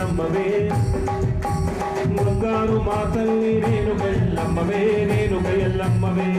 ఎల్లమ్మవే బంగారు మా తల్లి రేణుక ఎల్లమ్మవే రేణుక ఎల్లమ్మవే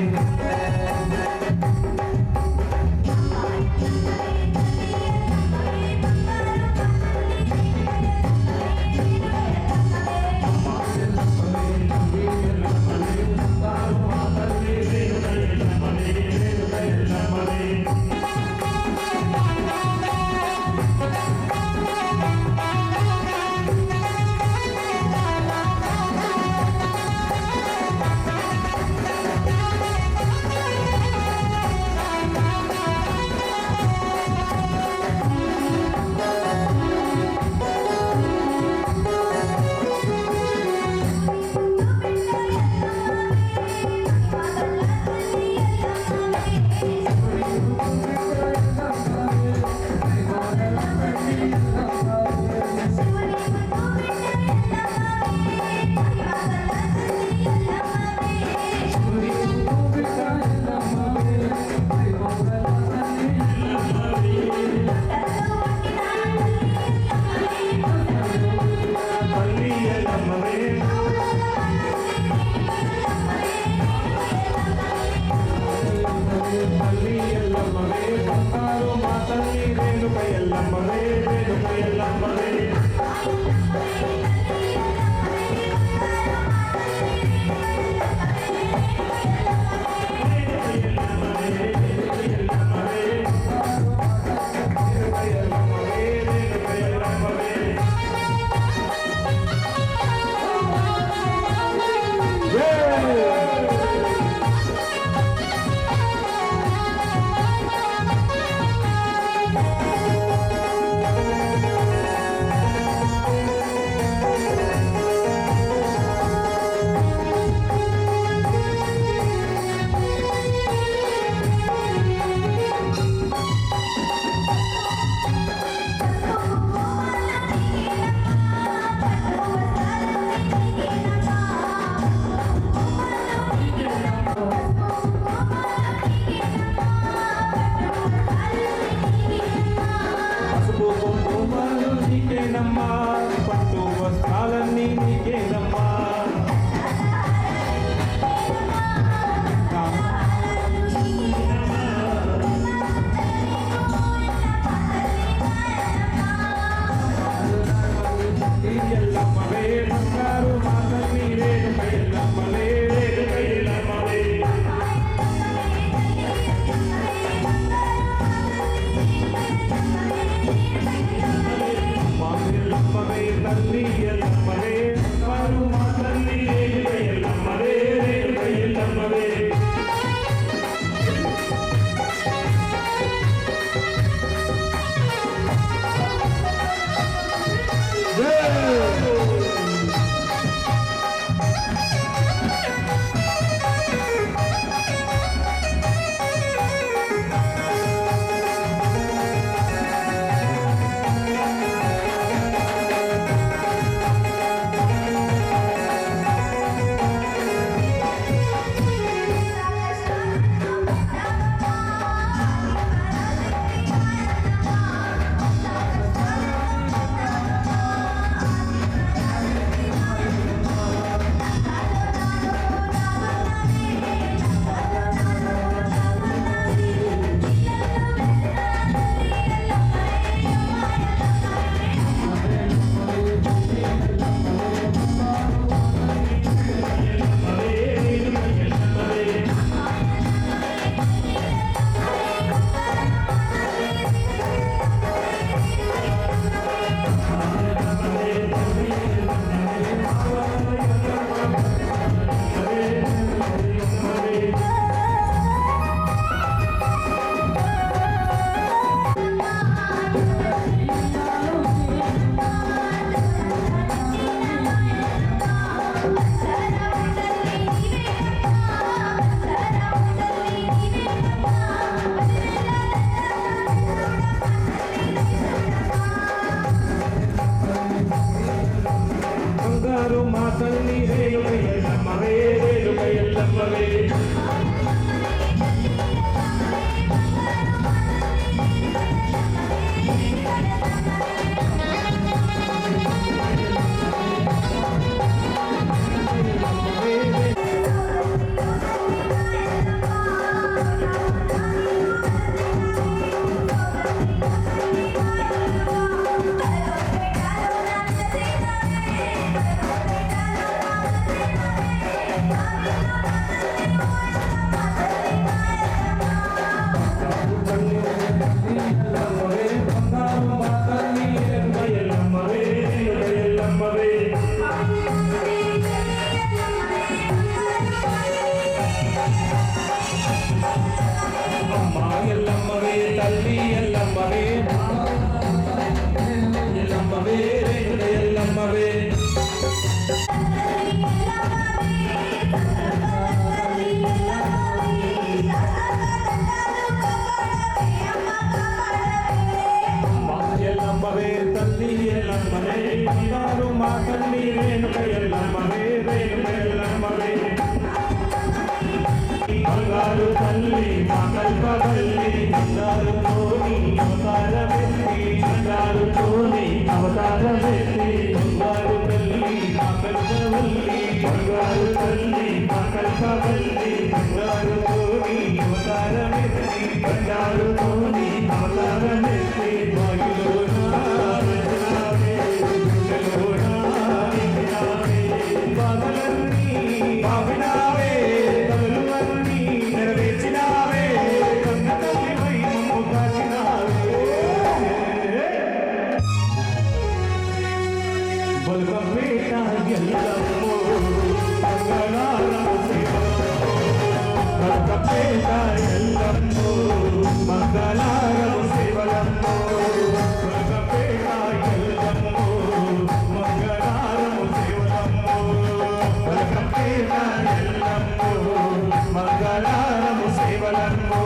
తల్లి ఎల్లమ్మనే బంగారు మా తల్లి రేణుక ఎల్లమ్మనే రేణుక ఎల్లమ్మనే బంగారు తల్లి మా కల్పవల్లి బంగారుతోని అవతారమెత్తి బంగారుతోని అవతారమెత్తి బంగారు తల్లి మా కల్పవల్లి బంగారు తల్లి మా కల్పవల్లి బంగారుతోని అవతారమెత్తి బంగారుతోని అవతారమెత్తి మంగళారము శివలమ్మో స్వర్గపేట ఎల్లమ్మో మంగళారము శివలమ్మో స్వర్గపేట ఎల్లమ్మో మంగళారము శివలమ్మో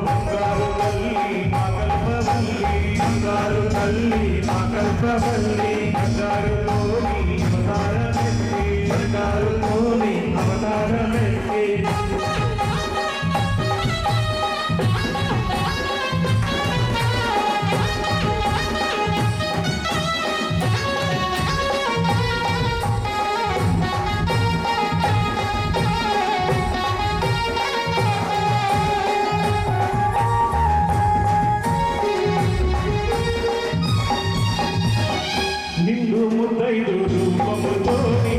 బంగారు తల్లి మా కల్పవల్లి బంగారు తల్లి మా కల్పవల్లి బంగారుతోని అవతారమెత్తి బంగారుతోని అవతారమెత్తి నిండు ముద్దైదు రూపముతోని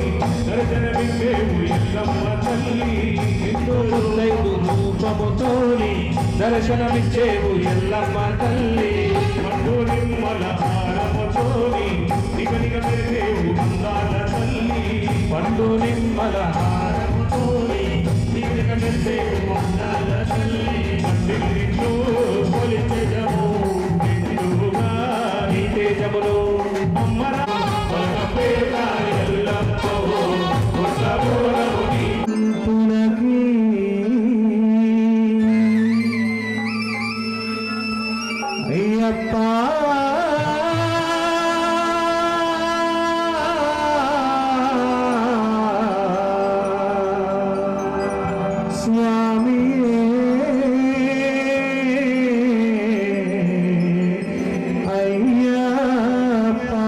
దర్శనమిచ్చేవు ఎల్లమ్మ తల్లి నిండు ముద్దైదు రూపముతోని దర్శనమిచ్చేవు ఎల్లమ్మ తల్లి పండు నిమ్మల హారముతోని నిగనిగ మెరిసేవు అందాల తల్లి పండు నిమ్మల హారముతోని నిగనిగ మెరిసేవు అందాల తల్లి పండిల్లిలో పొలి తేజము నిండుగా నీ తేజములో అయ్యప్పా స్వామి అయ్యప్పా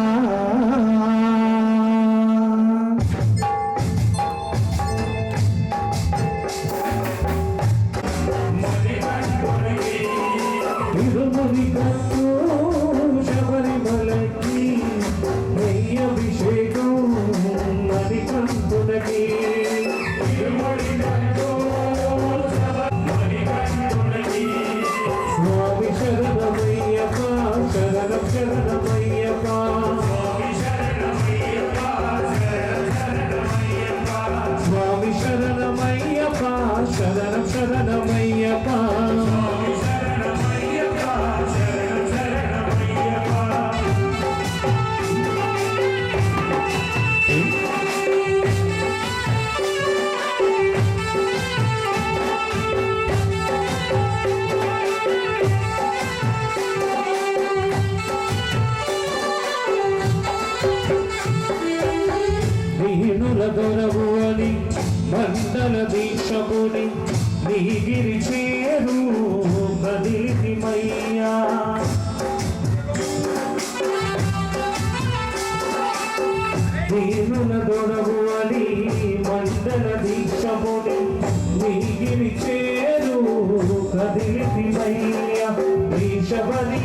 శబరిమలకి అభిషేకం నది కంటునకి స్వామి శరణమయ్యప్ప శరణం శరణమయ్యప్ప స్వామి శరణమయ్యప్ప శరణం శరణమయ్యప్ప దీనుల దొరవు అని మండల దీక్షముని నీగిరి చేరు కదిలిమయ్యా దీనుల దొరవు అని మండల దీక్షముని నీగిరి చేరు కదిలిమయ్యా దీక్షవని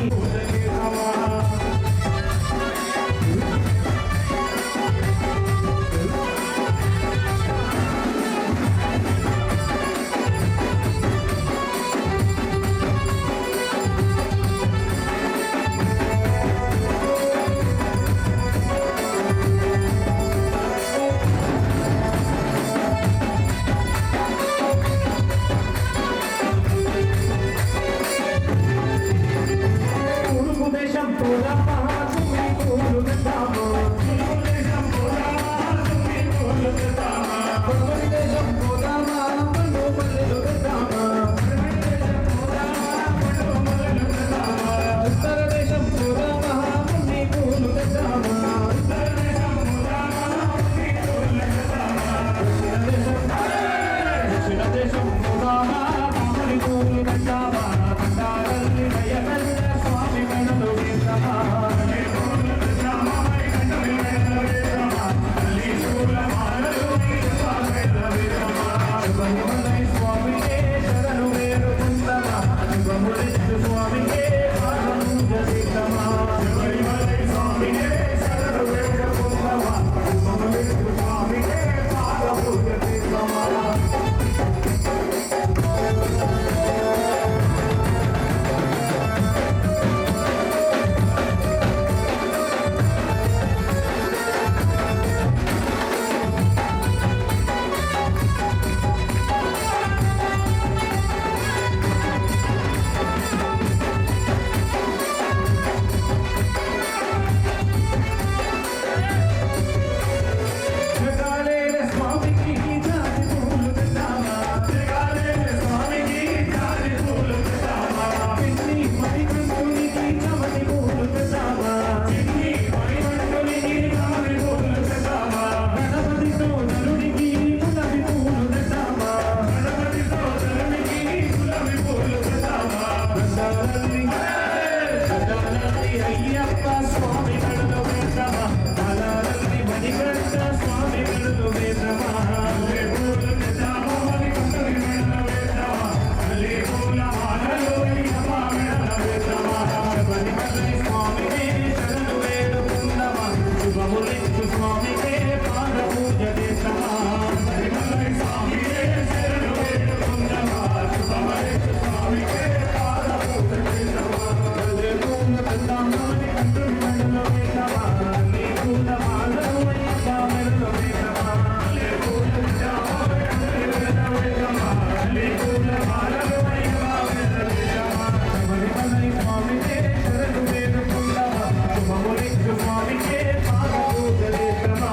వేద్దామా మల్లెపూలు తెద్దాము మణికంఠుని మెడలో వేద్దామా మల్లెపూల మాలలు అయ్యప్ప మెడలో వేద్దామా శబరిమలై స్వామికి శరణు వేడుకుందామా శుభములిచ్చు స్వామికే పాద పూజ చేద్దామా శబరిమలై స్వామికే శరణు వేడుకుందామా శుభములిచ్చు స్వామికే పాద పూజ చేద్దామా మల్లెపూలు తెద్దాము మణికంఠుని మెడలో వేద్దామా మల్లెపూల మాలలు అయ్యప్ప మెడలో వేద్దామా మల్లెపూలు తెద్దాము మణికంఠుని మెడలో వేద్దామా మల్లెపూల మాలలు అయ్యప్ప మెడలో వేద్దామా శబరిమలై స్వామికే శరణు వేడుకుందామా శుభములిచ్చు స్వామికే పాద పూజ చేద్దామా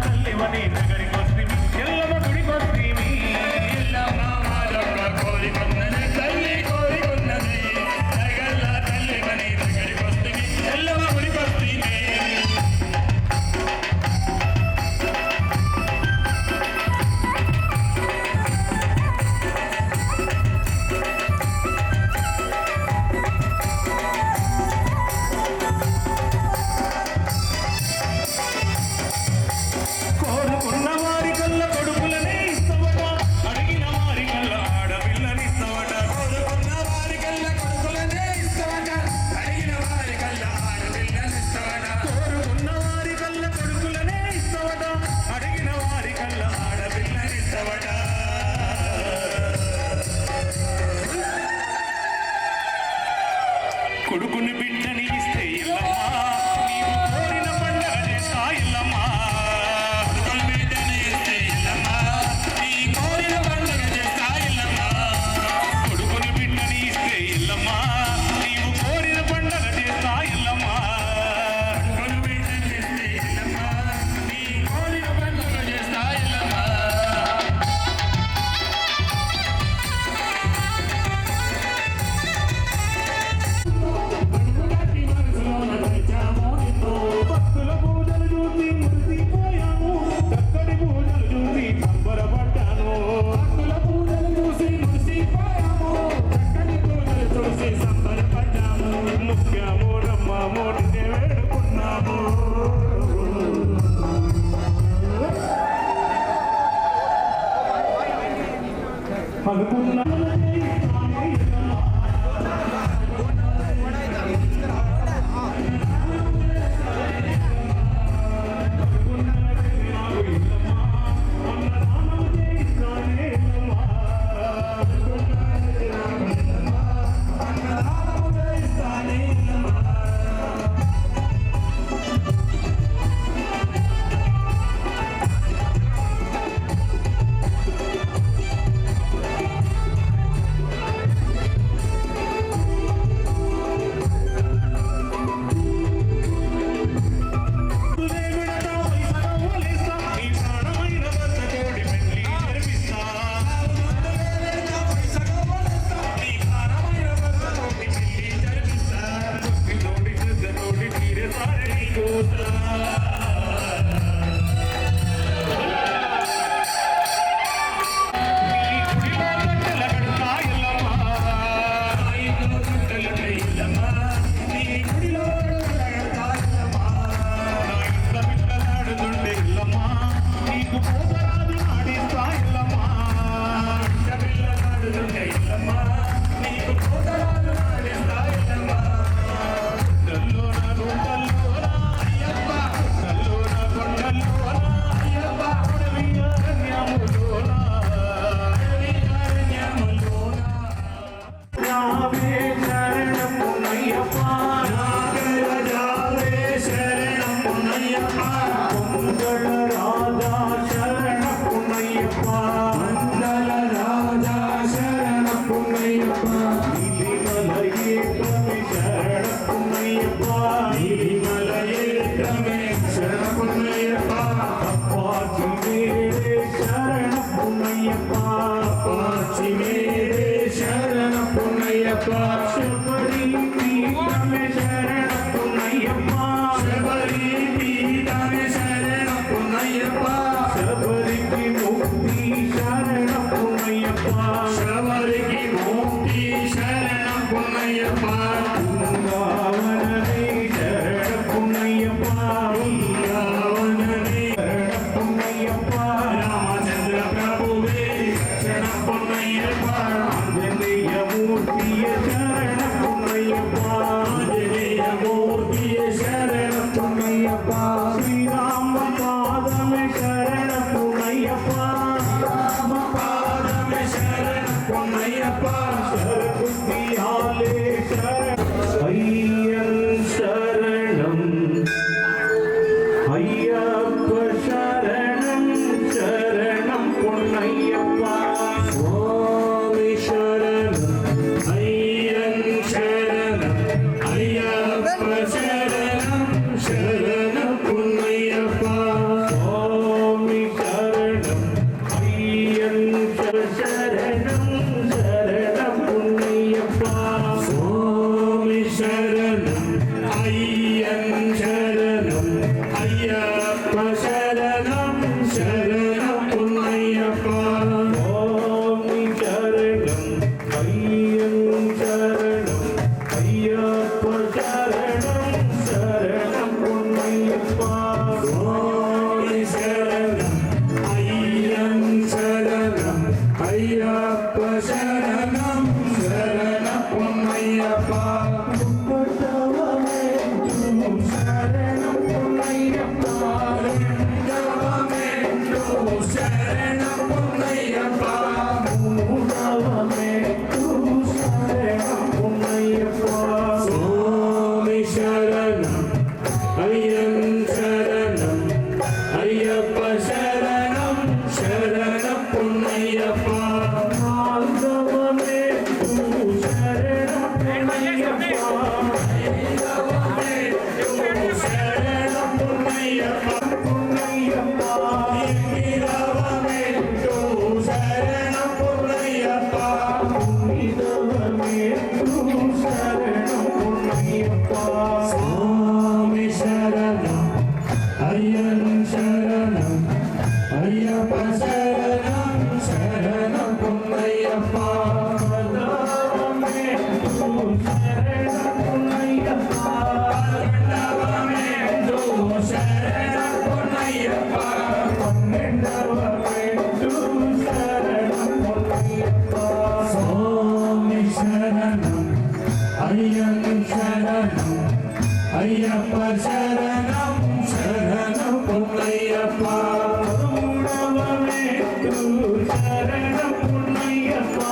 తల్లివని నగరికొస్తిమి ఎల్లమ్మ గుడికొస్తిమి ఎల్లమ్మ మాదొక్క కోరికొన్నది తల్లి కోరికొన్నది నగల్ల తల్లివని నగరికొస్తిమి ఎల్లమ్మ గుడికొస్తిమి కోరుకున్న వారి కల్ల కొడుకులనే ఇస్తవట అడిగిన వారి కల్ల ఆడపిల్లని ఇస్తవట కోరుకున్న వారి కల్ల కొడుకులనే ఇస్తవట అడిగిన వారి కల్ల ఆడపిల్లని ఇస్తవట కోరుకున్న వారి కల్ల కొడుకులనే ఇస్తవట అడిగిన వారి కల్ల ఆడపిల్లని ఇస్తవట కొడుకుని బిడ్డని ఇస్తే ఇల్లమ్మా నీవు కోరిన పండగ చేస్తా ఇల్లమ్మా కొడుకుని బిడ్డని ఇస్తే ఇల్లమ్మా నీ కోరిన పండగ చేస్తా ఇల్లమ్మా కొడుకుని బిడ్డని ఇస్తే ఇల్లమ్మా నీవు కోరిన పండగ చేస్తా ఇల్లమ్మా కొడుకుని బిడ్డని ఇస్తే ఇల్లమ్మా నీ కోరిన పండగ చేస్తా ఇల్లమ్మా భక్తుల పూజలు చూసి మురిసిపోయాము చక్కటి పూజలు చూసి సంబరపడ్డాను భక్తుల పూజలు చూసి మురిసిపోయాము చక్కటి పూజలు చూసి సంబరపడ్డాము ముఖ్యము రమ్మము నిన్నే వేడుకున్నాము అనుకున్నాము శరణం పున్నయ్యప్ప ஐயன் சரணம் ஐயப்ப சரணம் சரணம் பொன்னையப்பா சுவாமி சரணம் ஐயன் சரணம் ஐயப்ப சரணம் சரணம் பொன்னையப்பா சுவாமி சரணம் ஐயன் சரணம் சரணம் பொன்னையப்பா சுவாமி சரணம் ஐயன் சரணம் ஐயப்ப சரணம் சரணம் பொன்னையப்பா சுவாமி சரணம் ஐயன் சரணம் ஐயப்ப சரணம் சரணம் பொன்னையப்பா சுவாமி சரணம் ஐயன் சரணம் ஐயப்ப சரணம் சரணம் பொன்னையப்பா சுவாமி சரணம் ஐயன் சரணம் ஐயப்ப சரணம் சரணம் பொன்னையப்பா மாதவமே சரணம் பொன்னையப்பா சரணம் பொன்னையப்பா பொன்னையப்பா சரணம் பொன்னையப்பா சுவாமி சரணம் ஐயன் சரணம் ஐயப்ப சரணம் சரணம் பொன்னையப்பா சரணம் பொன்னையப்பா சரணம் பொன்னையப்பா சுவாமி சரணம் ஐயன் சரணம் ஐயப்ப சரணம் சரணம் பொன்னையப்பா சரணம் பொன்னையப்பா சரணம் பொன்னையப்பா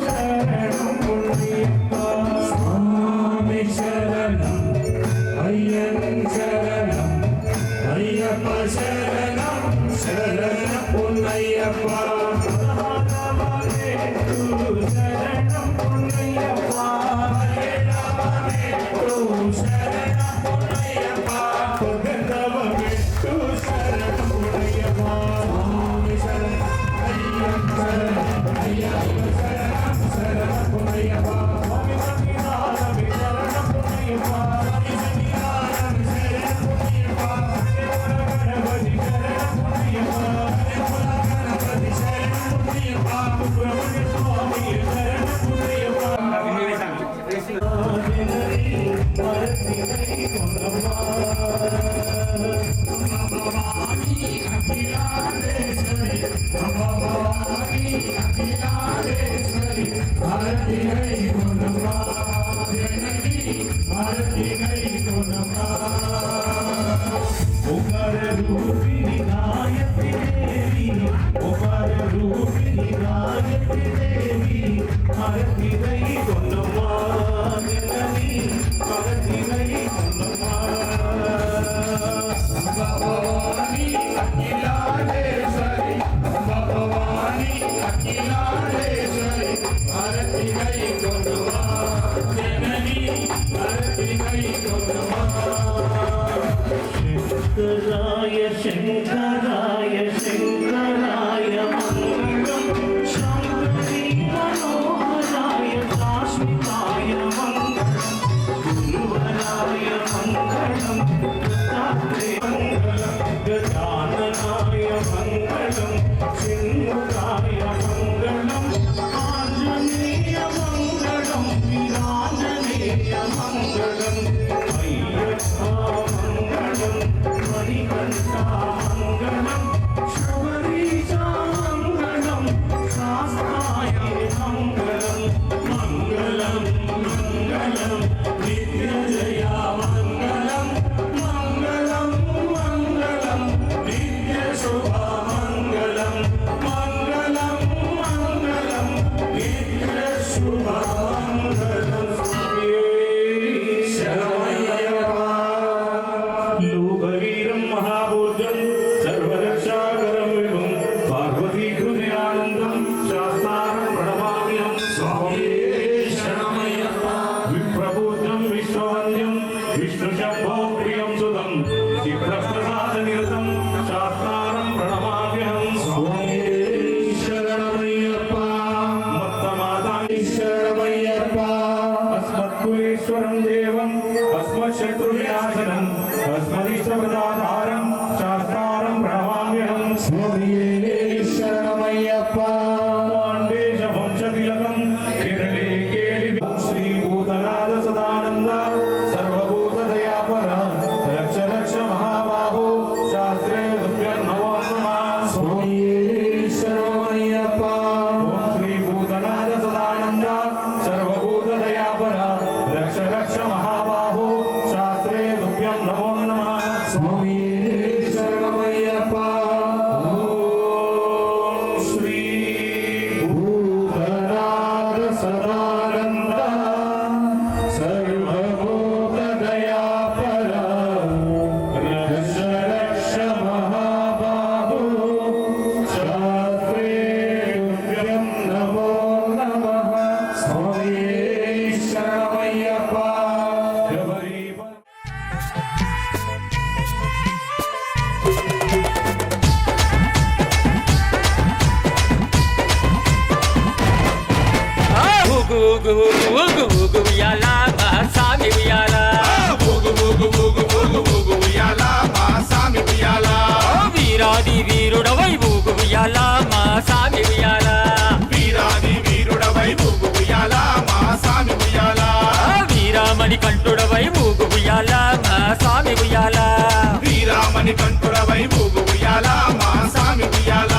சரணம் பொன்னையப்பா சுவாமி சரணம் ஐயன் சரணம் ஐயப்ப சரணம் சரணம் பொன்னையப்பா சரணம் பொன்னையப்பா சரணம் பொன்னையப்பா சரணம் பொன்னையப்பா சுவாமி சரணம் ஐயன் சரணம் ஐயப்ப சரணம் சரணம் பொன்னையப்பா சுவாமி சரணம் பொன்னையப்பா Bhavani, Akhileshwari, Bharati Hai Gondwa. స్వామియే శరణమయ్యప్ప మాండేశ వంశతిలకం కేరళే కేళి శ్రీ భూతనాథ సదానంద సర్వభూత దయాపర రక్ష రక్ష మహాబాహో శాస్త్రే తుభ్యం నమో నమః స్వామియే శరణమయ్యప్ప శ్రీ భూతనాథ సదానంద సర్వభూత దయాపర రక్ష రక్ష మహాబాహో శాస్త్రే తుభ్యం నమో నమః స్వామియే శరణమయ్యప్ప శ్రీ భూతనాథ సదానంద సర్వభూత దయాపర రక్ష రక్ష మహాబాహో శాస్త్రే తుభ్యం నమో నమః స్వామియే శరణమయ్యప్ప ఎవరి ఊగు ఊగు ఊగు ఊగు ఊగు ఉయ్యాల మా సామి ఉయ్యాల వీరాది వీరుడవై ఊగు ఉయ్యాల మా సామి ఉయ్యాల వీరామణి కంఠుడవై ఊగు ఉయ్యాల మా సామి ఉయ్యాల వీరామణి కంఠుడవై ఊగు ఉయ్యాల మా సామి ఉయ్యాల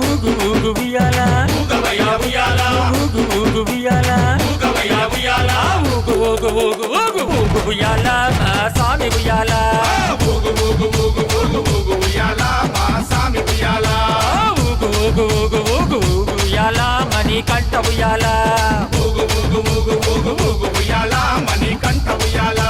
ఊగు ఊగు ఉయ్యాల ఊగవయ్యా ఉయ్యాల ఊగు ఊగు ఉయ్యాల ఊగవయ్యా ఉయ్యాల ఊగు ఊగు ఊగు ఊగు ఊగు ఉయ్యాల మా సామి ఉయ్యాల ఊగు ఊగు ఊగు ఊగు ఊగు ఉయ్యాల మా సామి ఉయ్యాల ఊగు ఊగు ఊగు ఊగు ఊగు ఉయ్యాల మణి కంఠ ఉయ్యాల ఊగు ఊగు ఊగు ఊగు ఊగు ఉయ్యాల మణి కంఠ ఉయ్యాల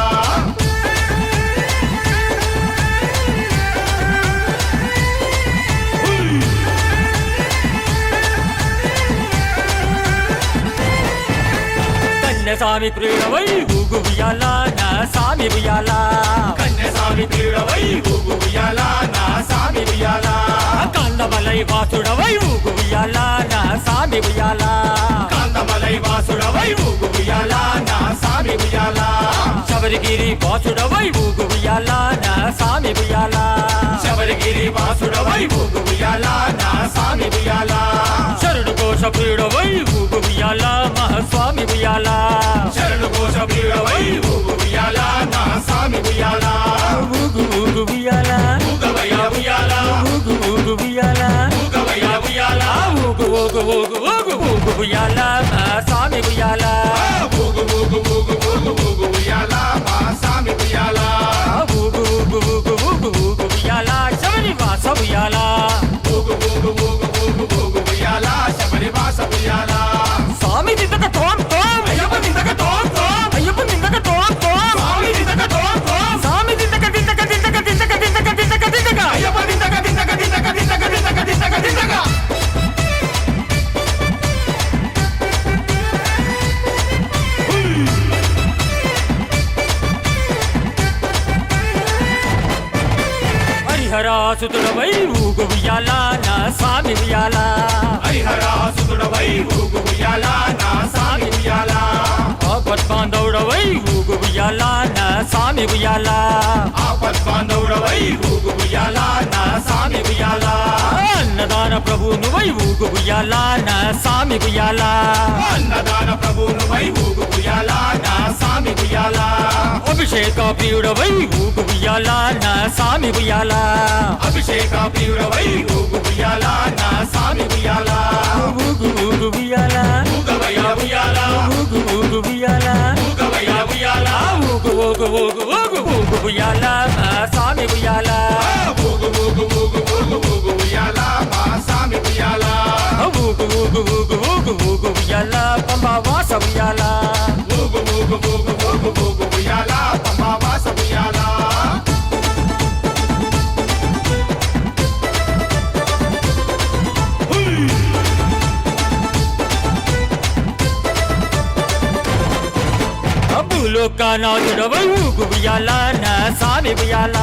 కన్యస్వామి ప్రియుడవై ఊగు ఉయ్యాల నా సామి ఉయ్యాల కన్యస్వామి ప్రియుడవై ఊగు ఉయ్యాల నా సామి ఉయ్యాల కందమలై వాసుడవై ఊగు ఉయ్యాల నా సామి ఉయ్యాల కాంతమలై వాసుడవై ఊగు ఉయ్యాల నా సామి ఉయ్యాల శబరిగిరి వాసుడవై ఊగు ఉయ్యాల నా సామి ఉయ్యాల శబరిగిరి వాసుడవై ఊగు ఉయ్యాల నా సామి ఉయ్యాల శరణు కోశ ప్రియుడవై ఊగు ఉయ్యాల మహాస్వామి ఉయ్యాల శరణు కోశ ప్రియుడవై ఊగు ఉయ్యాల నా సామి ఉయ్యాల ఊగు ఊగు ఉయ్యాల ఊగవయ్యా ఉయ్యాల ఊగు ఊగు ఉయ్యాల ఊగవయ్యా ఉయ్యాల ఊగు ఊగు ఊగు ఊగు ఊగు ఉయ్యాల మహాస్వామి ఉయ్యాల ఊగు ఊగు ఊగు ఊగు ఊగు ఉయ్యాల మా సామి ఉయ్యాల ఊగు ఊగు ఊగు ఊగు ఊగు ఉయ్యాల శబరి వాస ఉయ్యాల ఊగు ఊగు ఊగు ఊగు ఊగు ఉయ్యాల శబరి వాస ఉయ్యాల స్వామి దిద్దక తోం తోం అయ్యప్ప నిందక తోం తోం అయ్యప్ప దిద్దక తోం తోం స్వామి నిందక తోం తోం స్వామి దిద్దక దిద్దక దిద్దక దిద్దక దిద్దక దిద్దక దిద్దక అయ్యప్ప నిందక దిందక దిందక దిందక దిందక దిందక దిందక హరిహరాసుతుడవై ఊగు ఉయ్యాల నా సామి ఉయ్యాల హరిహరాసుతుడవై ఊగు ఉయ్యాల నా సామి ఉయ్యాల ఆపద్బాంధవుడవై ఊగు ఉయ్యాల నా సామి ఉయ్యాల ఆపద్బాంధవుడవై ఊగు ఉయ్యాల నా సామి ఉయ్యాల అన్నదాన ప్రభువునువై ఊగు ఉయ్యాల నా సామి ఉయ్యాల అన్నదాన ప్రభువునువై ఊగు ఉయ్యాల నా సామి ఉయ్యాల అభిషేక ప్రియుడవై ఊగు ఉయ్యాల నా సామి ఉయ్యాల అభిషేక ప్రియుడవై ఊగు ఉయ్యాల నా సామి ఉయ్యాల ఊగు ఊగు ఉయ్యాల ఊగవయ్యా ఉయ్యాల ఊగు ఊగు ఉయ్యాల ఊగవయ్యా ఉయ్యాల ఊగు ఊగు ఊగు ఊగు ఊగు ఉయ్యాల నా సామి ఉయ్యాల ఊగు ఊగు ఊగు ఊగు ఊగు ఉయ్యాల మా సామి ఉయ్యాల ఊగు ఊగు ఊగు ఊగు ఊగు ఉయ్యాల పంబా వాస ఉయ్యాల ఊగు ఊగు ఊగు ఊగు ఊగు ఉయ్యాల పంబా వాస ఉయ్యాల భూలోకనాథుడవై ఊగు ఉయ్యాల నా సామి ఉయ్యాల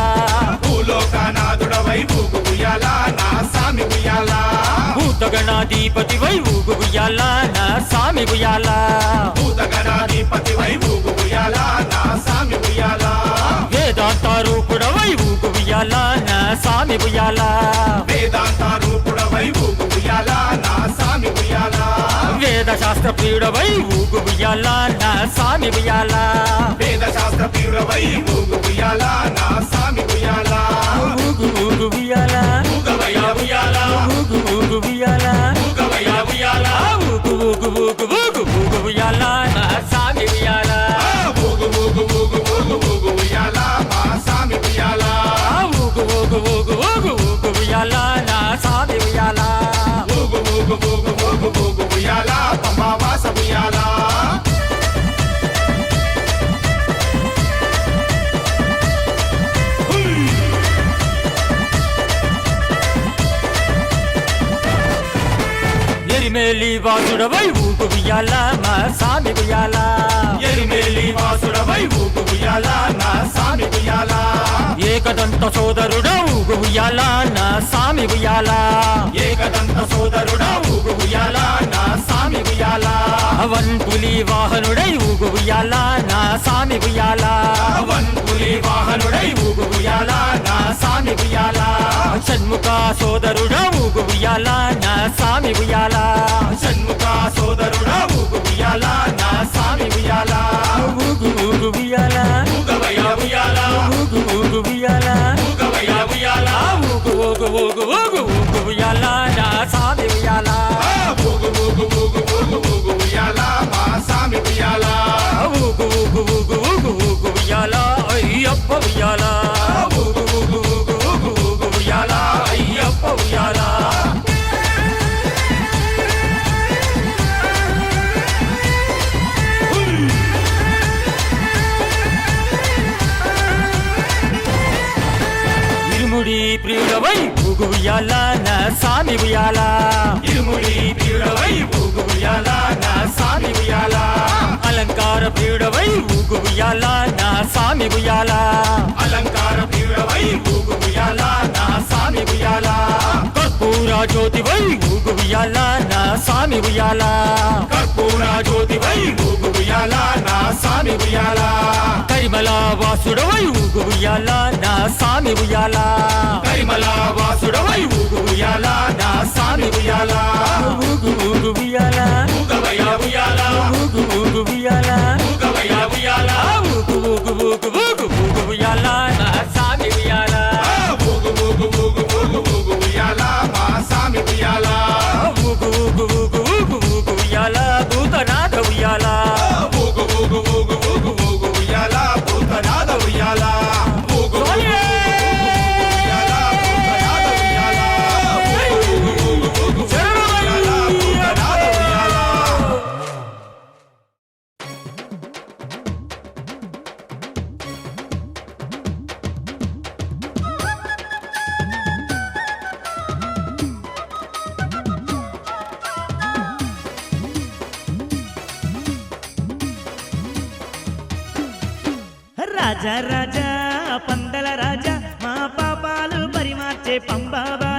భూలోకనాథుడవై ఊగు ఉయ్యాల నా సామి ఉయ్యాల భూతగణాధిపతివై ఊగు ఉయ్యాల నా సామి ఉయ్యాల భూతగణాధిపతివై ఊగు ఉయ్యాల నా సామి ఉయ్యాల వేదాంత రూపుడవై ఊగు ఉయ్యాల నా సామి ఉయ్యాల వేదాంత శాస్త్ర ప్రియుడవై ఊగు ఉయ్యాల నా సామి ఉయ్యాల వేద శాస్త్ర ప్రియుడవై ఊగు ఉయ్యాల నా సామి ఉయ్యాల ఊగు ఊగు ఉయ్యాల ఊగవయ్యా ఉయ్యాల ఊగు ఊగు ఉయ్యాల ఊగవయ్యా ఉయ్యాల ఊగు ఊగు ఊగు ఊగు ఊగు ఉయ్యాల నా సామి ఉయ్యాల ఊగు ఊగు ఊగు ఊగు ఊగు ఉయ్యాల మా సామి ఉయ్యాల ఊగు ఊగు ఊగు ఊగు ఊగు ఉయ్యాల నా సామి ఉయ్యాల ఊగు ఊగు ఊగు ఊగు ఊగు ఉయ్యాల పంబావాస ఉయ్యాల ఎరిమేలి వాసుడవై ఊగు ఉయ్యాల మా సామి ఉయ్యాల ఎరిమేలి వాసుడవై ఊగు ఉయ్యాల నా సామి ఉయ్యాల ఏకదంత సోదరుడా ఊగు ఉయ్యాల నా సామి ఉయ్యాల ఏకదంత సోదరుడా ఊగు ఉయ్యాల నా సామి ఉయ్యాల అవన్పులి వాహనుడై ఊగు ఉయ్యాల నా సామి ఉయ్యాల వన్పులి వాహనుడై ఊగు ఉయ్యాల నా సామి ఉయ్యాల షణ్ముఖ సోదరుడా ఊగు ఉయ్యాల నా సామి ఉయ్యాల షణ్ముఖ సోదరుడా ఊగు ఉయ్యాల నా సామి ఉయ్యాల ఊగు ఊగు ఉయ్యాల ఊగవయ్యా ఉయ్యాల ఊగు ఊగు ఉయ్యాల ఊగవయ్యా ఉయ్యాల ఊగు ఊగు ఊగు ఊగు ఊగు ఉయ్యాల నా సామి ఉయ్యాల ఊగు ఊగు ఊగు ఊగు ఊగు ఉయ్యాల మా సామి ఉయ్యాల ఊగు ఊగు ఊగు ఊగు ఊగు ఉయ్యాల అయ్యప్ప ఉయ్యాల ఊగు ఊగు ఊగు ఊగు ఊగు ఉయ్యాల అయ్యప్ప ఉయ్యాల ఇరుముడి ప్రియుడవై ఊగు ఉయ్యాల నా సామి ఉయ్యాల ఇరుముడి ప్రియుడవై ఊగు ఉయ్యాల నా సామి ఉయ్యాల అలంకార ప్రియుడవై ఊగు ఉయ్యాల నా సామి ఉయ్యాల అలంకార ప్రియుడవై ఊగు ఉయ్యాల నా సామి ఉయ్యాల కర్పూర జ్యోతివై ఊగు ఉయ్యాల నా సామి ఉయ్యాల కర్పూర జ్యోతివై ఊగు ఉయ్యాల నా సామి ఉయ్యాల కరిమల వాసుడవై ఊగు ఉయ్యాల నా సామి ఉయ్యాల కరిమల వాసుడవై ఊగు ఉయ్యాల నా సామి ఉయ్యాల ఊగు ఊగు ఉయ్యాల ఊగవయ్యా ఉయ్యాల ఊగు ఊగు ఉయ్యాల ఊగవయ్యా ఉయ్యాల ఊగు ఊగు ఊగు ఊగు ఊగు ఉయ్యాల నా సామి ఉయ్యాల ఊగు ఊగు ఊగు ఊగు ఊగు ఉయ్యాల మా సామి ఉయ్యాల ఊగు ఊగు ఊగు ఊగు ఊగు ఉయ్యాల భూతనాథ ఉయ్యాల ఊగు ఊగు ఊగు ఊగు ఊగు ఉయ్యాల భూతనాథ ఉయ్యాల ఊగు ఊగు ఊగు ఉయ్యాల భూతనాథ ఉయ్యాల ఊగు ఊగు ఊగు ఉయ్యాల భూతనాథ ఉయ్యాల రాజా రాజా పందల రాజా మా పాపాలు పరిమార్చే పంబాబా